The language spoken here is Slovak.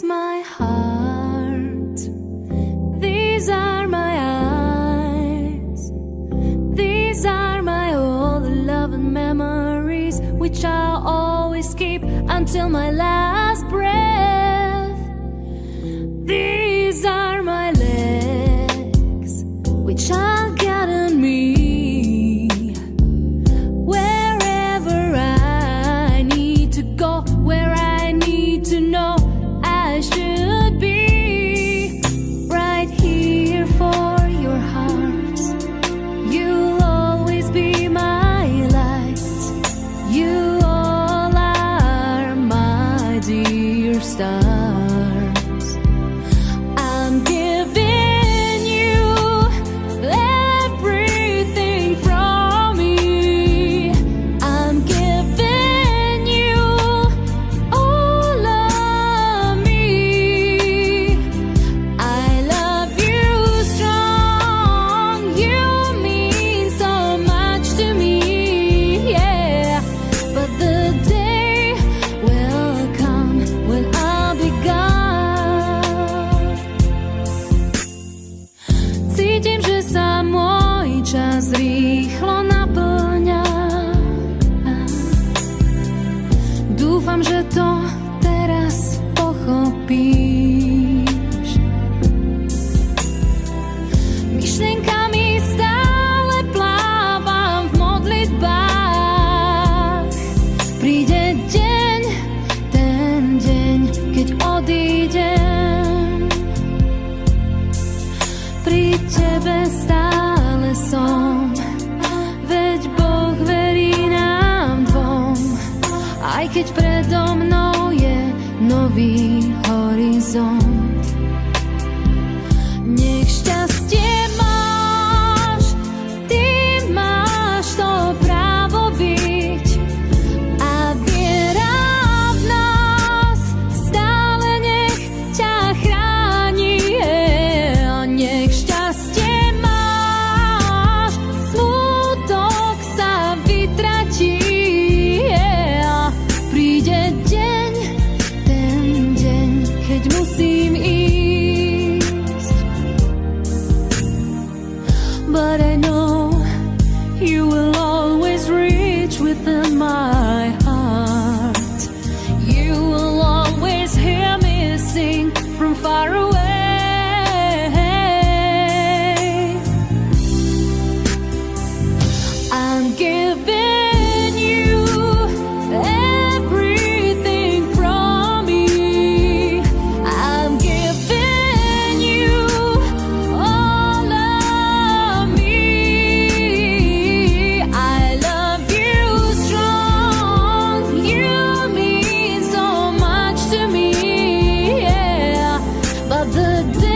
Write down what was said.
is my heart. These are my eyes. These are my all the love and memories which I'll always keep until my last breath. These are my legs which I'll get on me wherever I need to go, where I need to know I should be. Right here for your heart, you'll always be my light. You all are my dear stars. I'm giving you everything from me. I'm giving you all of me. I love you strong. You mean so much to me, yeah. But the day will come when I'll be gone. Cítim, že sa môj čas rýchlo naplňa. Dúfam, že to teraz pochopíš. Myšlienkami stále plávam v modlitbách. Príde deň, ten deň, keď odídem. Pri tebe stále som, veď Boh verí nám dvom. Aj keď predo mnou je nový horizont. Nech šťastie máš, ty máš to právo byť. A viera v nás stále nech ťa chráni. Nech šťastie máš, smutok sa vytratí. Príde deň, ten deň, keď musím ísť. But I know you will always reach within my heart. You will always hear me sing from far away. I'm giving you everything from me. I'm giving you all of me. I love you strong. You mean so much to me, yeah. But the day